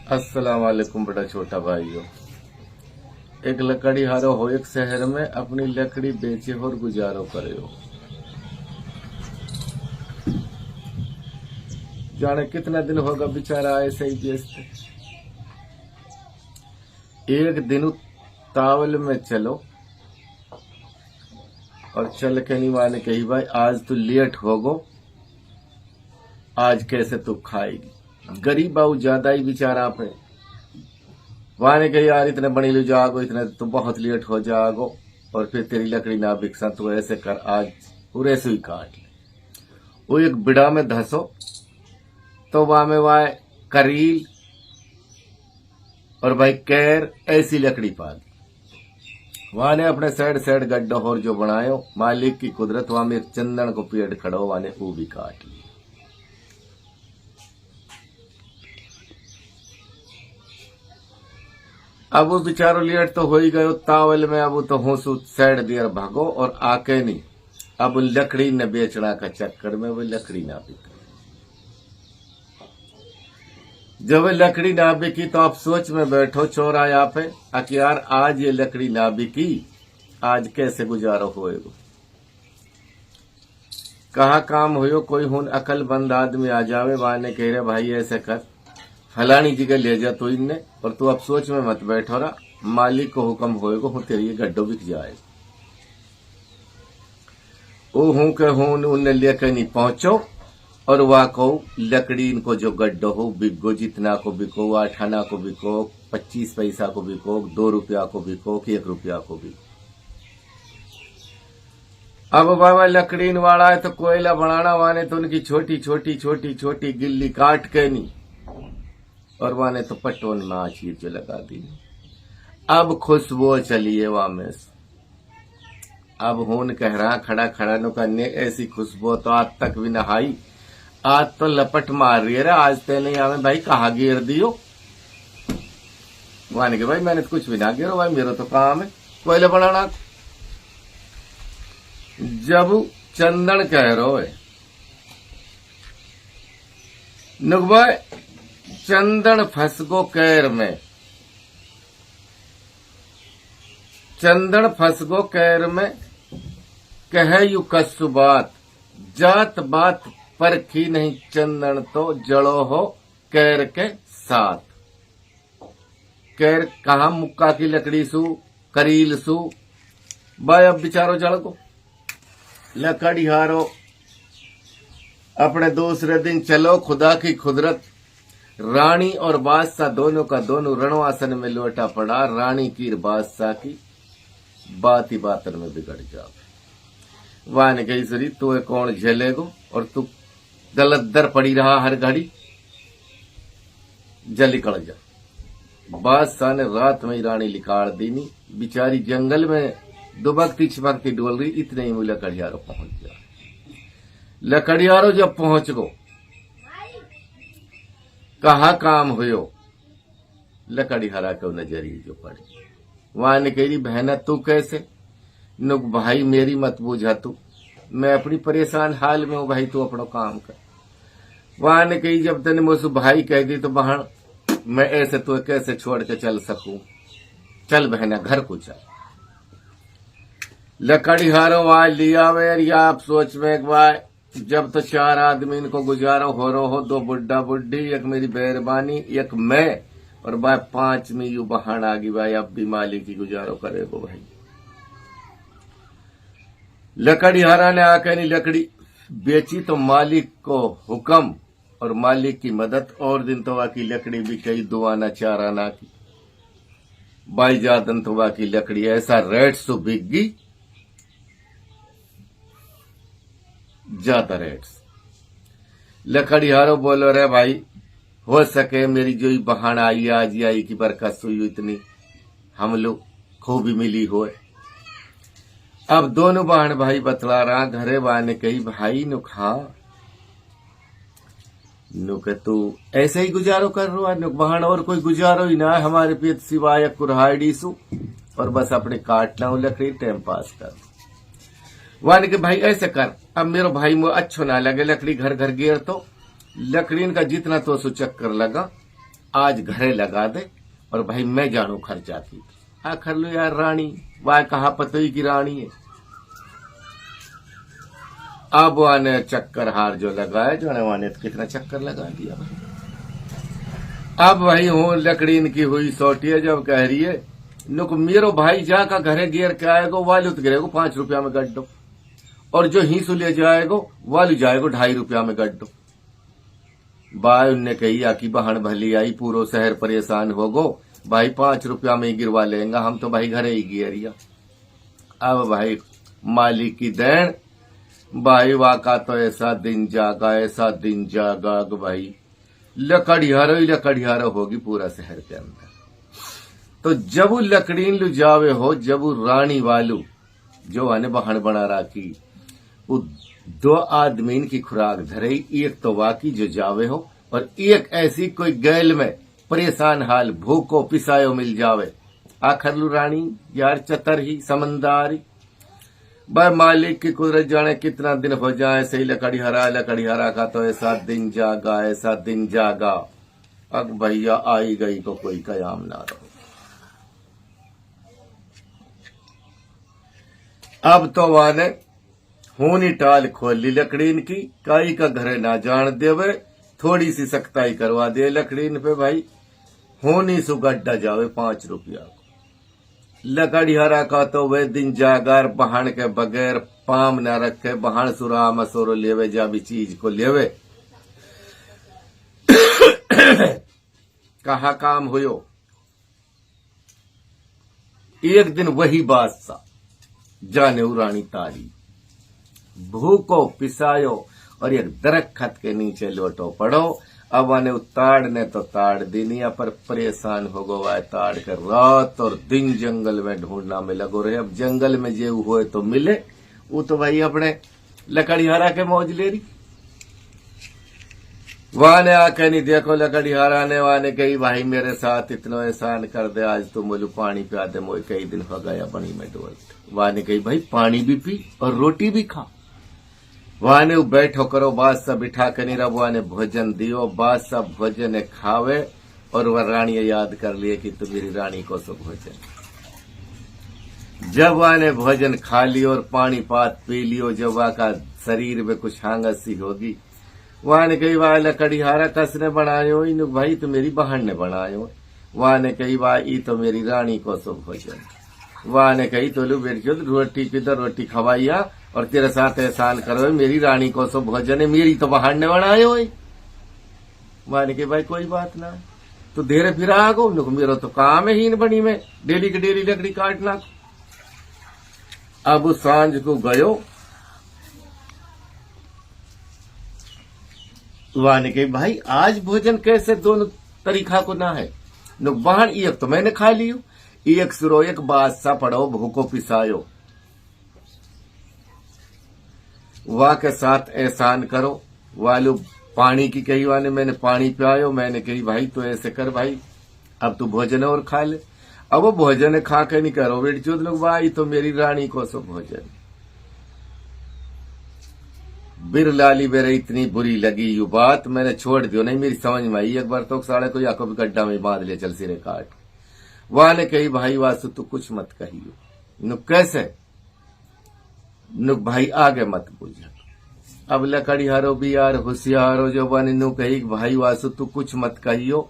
अस्सलाम वालेकुम बड़ा छोटा भाइयों। एक लकड़ी हारो हो एक शहर में अपनी लकड़ी बेचे और गुजारो करे हो। जाने कितना दिन होगा बेचारा ऐसे ही बेचते। एक दिन तावल में चलो और चल के नहीं माने कही भाई आज तू लेट होगो, आज कैसे तू खाएगी। गरीब बाबू ज्यादा ही बेचारा पे वाने कही यार इतने बड़ी लो जागो, इतने तो बहुत लेट हो जागो और फिर तेरी लकड़ी ना बिकसा तो ऐसे कर आज पूरे से ही काट ले। वो एक बिड़ा में धसो तो वहां में वह करील और भाई कैर ऐसी लकड़ी पाल वहां ने अपने साइड साइड गड्ढा और जो बनायो मालिक की कुदरत वहां में एक चंदन को पेड़ खड़ो वाने वो भी काट लिया। अब वो बेचारो लेट तो हो ही गयो तावल में। अब तो होसू साइड देर भागो और आके नहीं अब लकड़ी न बेचना का चक्कर में वो लकड़ी ना बिकी। जब लकड़ी ना बिकी तो आप सोच में बैठो चौराया पे कि यार आज ये लकड़ी ना बिकी, आज कैसे गुजारो होएगो। कहा काम होयो कोई हुन अकलमंद आदमी आ जावे वाने कह रहे भाई ऐसे कर फलानी जगह ले जा तो इनने और तू अब सोच में मत बैठो रहा, मालिक को हुक्म होएगो हूं तेरी ये गड्ढो बिक जाए। ओ हूं के हूं उनने लेकर नहीं पहुंचो और वह कहो लकड़ी इनको जो गड्ढो हो बिको, जितना को बिको 8 आना को बिको, 25 पैसा को बिको, 2 रुपया को बिको, 1 रुपया को बिको। अब बाबा लकड़ीन वाला है तो कोयला बनाना वाने तो उनकी छोटी छोटी छोटी छोटी गिल्ली काट के नहीं और वाने तो पटोन में आचीर जो लगा दी। अब खुशबू चलिए वहां में अब हून कह रहा खड़ा खड़ा नो करने ऐसी खुशबू तो आज तक भी नहाई, आज तो लपट मार रही है। आज ते नहीं आवे भाई कहा गिर दियो वाने के भाई मैंने तो कुछ भी ना गिरो भाई मेरा तो काम है कोयला बनाना। जब चंदन कह रो है नुकबा चंदन फंस गो कैर में, चंदन फंस गो कैर में कह यू कसु बात, जात बात परखी नहीं चंदन तो जड़ो हो कैर के साथ। कैर कहा मुक्का की लकड़ी सू करील सू भाई अब बिचारो जड़ को लकड़ी हारो अपने दूसरे दिन चलो खुदा की कुदरत रानी और बादशाह दोनों का दोनों रणवासन में लौटा पड़ा। रानी की बादशाह की बात ही बातन में बिगड़ जाओ। वाह ने कही सरी तू कौन झेलेगो और तू गलत दर पड़ी रहा हर घड़ी जल्दी कड़ जा। बादशाह ने रात में ही रानी लिकाड़ दीनी, बिचारी जंगल में दुबकती छिपकती डोल रही। इतने ही वो लकड़ियारो पहुंच गया। लकड़ियारो जब पहुंच गो कहा काम हुयो लकड़ी हरा के नजरी जो पड़ी। वहां ने कही बहना तू कैसे नुक भाई मेरी मत बूझा तू, मैं अपनी परेशान हाल में हूं भाई तू अपना काम कर। वहां ने कही जब तेने मुझसे भाई कह दी तो बहन मैं ऐसे तो कैसे छोड़ के चल सकूं, चल बहना घर को चल। लकड़ी हारो आज लिया वे आप सोच में एक बार जब तो 4 आदमी इनको गुजारो हो रो हो, 2 बुड्ढा बुड्ढी, एक मेरी बेरबानी, एक मैं और भाई 5 में यू बहान आ गई भाई अब भी मालिक की गुजारो करेगो भाई। लकड़ी हरा ने आके नहीं लकड़ी बेची तो मालिक को हुक्म और मालिक की मदद और दिन तो वाकी लकड़ी भी कई 2 आना 4 आना की बाई जादन तो वाकी लकड़ी ऐसा रेट सो बिक गई ज्यादा रेट्स। लकड़ी हारो बोलो रे भाई हो सके मेरी जो ही बहान आई आज ही आई की बरकत हुई इतनी हम लोग खूबी मिली हो। अब दोनों बहन भाई बतला रहा घरे बाने कही भाई नुक हाँ नुक तू ऐसे ही गुजारो कर रो नुक बहन और कोई गुजारो ही ना हमारे पेट सिवाय कुरहाड़ी सु और बस अपने काटना हो लकड़ी टाइम पास कर। वाने के भाई ऐसे कर अब मेरे भाई मुझे अच्छो ना लगे लकड़ी घर घर गिर तो लकड़ी का जितना तो सु चक्कर लगा आज घरे लगा दे और भाई मैं जानू खर्चा की। आखिर लो यार रानी, वह कहा पतोई की रानी है। अब वाने चक्कर हार जो लगाया जो वाने तो कितना चक्कर लगा दिया भाई। अब वही हूं लकड़ीन की हुई सोटिया जब कह रही है नुक मेरो भाई जा का घरे गिर के आएगो वालू तो गिरेगो 5 रुपया में गड्ढो, और जो हिंसू ले जाएगो वालू जाएगो 2.5 रुपया में गड्ढो। भाई उनने कही आकी बहन भली आई, पूरो शहर परेशान होगो भाई 5 रुपया में ही गिरवा लेंगे, हम तो भाई घरे ही गिरिया। अब भाई मालिक की देन भाई वाका तो ऐसा दिन जागा भाई लकड़ियारो होगी पूरा शहर के अंदर। तो जब वो लकड़ीन लू जावे हो, जब वो रानी वालू जो आने बहन बना राखी, वो 2 आदमीन की खुराक धरे, एक तो वाकी जो जावे हो और एक ऐसी कोई गैल में परेशान हाल भूखो पिसायो मिल जावे। आखिर लू रानी यार चतर ही समंदारी। भाई मालिक की कुदरत जाने कितना दिन हो जाए सही लकड़ी हरा का तो ऐसा दिन जागा। अब भैया आई गई तो कोई कयाम ना रहो। अब तो वाने होनी टाल खोल ली लकड़ीन की, काई का घरे ना जान देवे, थोड़ी सी सख्ताई करवा दे लकड़ीन पे भाई, होनी सु गड्ढा जावे 5 रुपया। लकड़ी हरा का तो वे दिन जागर बहन के बगैर पाम न रखे, बहन सुरा मसोरो लेवे जा भी चीज को लेवे। कहा काम हुयो। एक दिन वही बादशाह जाने रानी तारी भूको पिसायो और एक दरख्त के नीचे लोटो पड़ो। अब आने उताड़ ने तो ताड़ दिनिया पर परेशान हो गो, वाय ताड़ कर रात और दिन जंगल में ढूंढना में लगो रहे। अब जंगल में जे हुए तो मिले, वो तो भाई अपने लकड़ी हरा के मौज ले रही। वाने आके नहीं देखो लकड़ी हरा ने, वाने कही भाई मेरे साथ इतना एहसान कर दे, आज तो मोलू पानी पिया दे, मोई कई दिन हो गया बनी में डोल। वाने कही भाई पानी भी पी और रोटी भी खा। वाने बैठो करो, बादशाह बिठा के नहीं रहो, वाने भोजन दियो, बादशाह भोजन खावे और वह रानी याद कर लिए कि तू मेरी रानी को सो भोजन। जब वाने भोजन खा लियो और पानी पात पी लियो, जब वह का शरीर में कुछ हांगत सी होगी, वहां ने कही वाह लकड़ी हारा कसने बनायो, इन भाई तो मेरी बहन ने बनायो। वहां ने कही वाह ई तो मेरी रानी को सो भोजन। वहां ने कही तो लो बेटियो रोटी पी तो रोटी खवाइया और तेरे साथ एहसान करो, मेरी रानी को सो भोजन है, मेरी तो बहन ने बनायो। वहां ने कही भाई कोई बात ना, तो धीरे फिर आगो, मेरा तो काम है हीन बनी में डेली की डेली लकड़ी काटना। अब सांझ को गयो, वहां ने कही भाई आज भोजन कैसे दोनों तरीका को ना है, नुक बहन एक तो मैंने खा लियो, एक सुरो एक बादशाह पड़ो भूखो पिसायो। वाह के साथ एहसान करो। वालू पानी की कही वाने मैंने पानी पियायो, मैंने कही भाई तो ऐसे कर भाई अब तू भोजन और खा ले। अब वो भोजन खा के नहीं करो बेटी चौथ लोग, भाई तो मेरी रानी को सो भोजन। बिरलाली बेरे इतनी बुरी लगी यू बात, मैंने छोड़ दियो, नहीं मेरी समझ में आई। एक बार तो साड़े को याको भी गड्ढा में बांध ले चल सिरे काट। वहां ने कही भाई वासु तू कुछ मत कहियो। नुक कैसे? नुक भाई आगे मत बुझा। अब लकड़ी हारो भी यार होशियार हो जो बने नु कही भाई वासु तू कुछ मत कहियो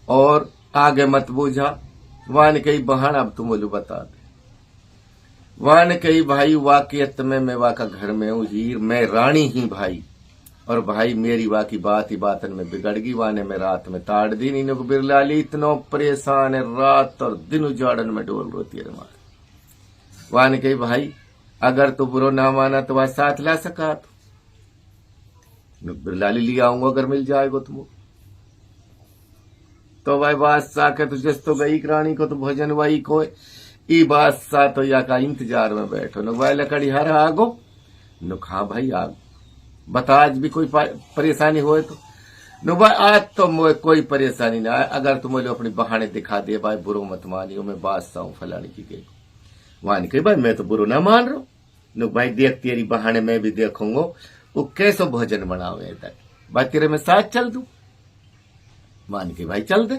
और आगे मत बुझा। वहां ने कही बहन अब तुम बोलू बता दे। वहां ने कही भाई वाकियत में मैं वा का घर में हूं हीर, मैं रानी ही भाई, और भाई मेरी वा की बात ही बातन में बिगड़ गई। वाने में रात में ताड़ दी नीनो को बिरलाली इतनो परेशान है, रात और दिन उजाड़न में डोल रोती है मार। वहां ने कही भाई अगर तू बुरो ना माना तो वह साथ ला सका तो बिरलाली लिया आऊंगा अगर मिल जाएगा तुम। तो भाई बादशाह के तुझे तो गई रानी को तो भोजन वही को ई बादशाह तो या का इंतजार में बैठो। नुक भाई लकड़ी हर आगो। नुक हाँ भाई आग बता आज भी कोई परेशानी होए तो। नुक भाई आज तो मुझे कोई परेशानी ना है, अगर तुम मुझे अपनी बहाने दिखा दे भाई बुरो मत मानियो, मैं बादशाह हूं फलानी की गई। वहां कही भाई मैं तो बुरो ना मान रहा हूं। नुक भाई देख तेरी बहाने मैं भी देखूंगा वो कैसो भोजन बनावे तक, भाई तेरे में साथ चल दू। मान के भाई चल दे।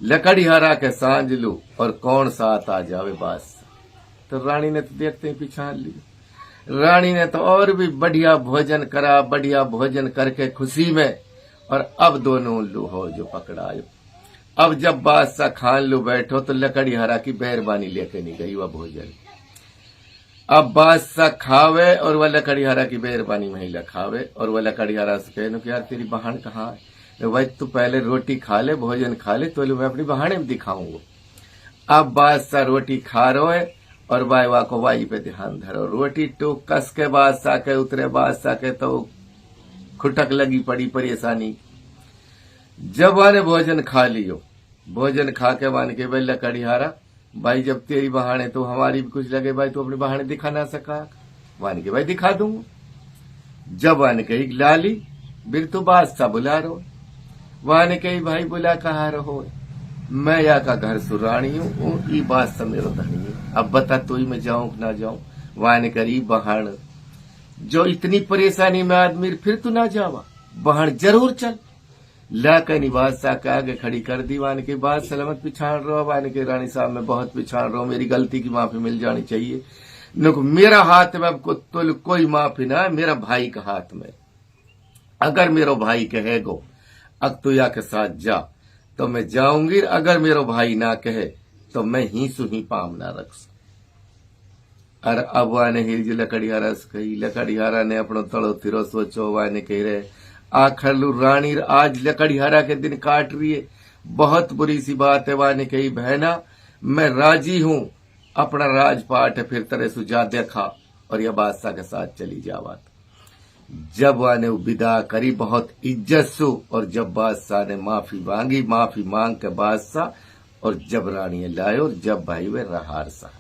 लकड़ी हरा के सांझ लू और कौन साथ आ जावे बादशाह। तो रानी ने तो देखते ही पिछाड़ लिया। रानी ने तो और भी बढ़िया भोजन करा, बढ़िया भोजन करके खुशी में, और अब दोनों उल्लू हो जो पकड़ायो। अब जब बादशाह खान लू बैठो तो लकड़ी हरा की मेहरबानी लेके नहीं गई वह भोजन। अब बादशाह खावे और वह लकड़ी हरा की मेहरबानी महिला खावे, और वह लकड़ी हरा से कहे कि यार तेरी बहन कहाँ है। भाई तू पहले रोटी खा ले, भोजन खा ले, तो मैं अपनी बहाने में दिखाऊंगा। अब बादशाह रोटी खा रहे है और वाई को वाई पे ध्यान धरो। रोटी टूक कस के बादशाह के उतरे। बादशाह के तो खुटक लगी पड़ी परेशानी। जब वाने भोजन खा लियो, भोजन खा के मान के भाई लकड़ी हारा भाई जब तेरी बहाने तो हमारी भी कुछ लगे भाई, तू अपनी बहाने दिखा ना सका। मान के भाई दिखा दूंगा। जब वन कही लाली बिर तो बादशाह बुला रहो। वन कही भाई बुला कहा रहो, मैं या का घर सुरानी हूँ, ई बादशाह मेरो धनी है। अब बता तो ही मैं जाऊं ना जाऊं। वन करी बहन जो इतनी परेशानी में आदमी फिर तू ना जावा, बहन जरूर चल। ला कहीं बादशाह के आगे खड़ी कर दी। वान के बाद सलामत पिछाड़ रहो। वान के रानी साहब में बहुत पिछाड़ रहो, मेरी गलती की माफी मिल जानी चाहिए। मेरा हाथ में अब कोई माफी ना है, मेरा भाई का हाथ में। अगर मेरो भाई कहेगो अक्तुया के साथ जा तो मैं जाऊंगी, अगर मेरो भाई ना कहे तो मैं ही सुही पाम ना रख सकूं। और अब वाने हिरज लकड़ियारा से कही। लकड़ियारा ने अपनो तड़ो थिरो सोचो। वाने कह रहे आखिर लू रानी आज लकड़ियारा के दिन काट रही है, बहुत बुरी सी बात है। वाने कही बहना मैं राजी हूं, अपना राजपाट फिर तरह सुझा देखा और यह बादशाह के साथ चली जावा। जब वाने विदा करी बहुत इज्जत सु, और जब बादशाह ने माफी मांगी, माफी मांग के बादशाह और जब रानी लायो, जब भाई वे रहार सा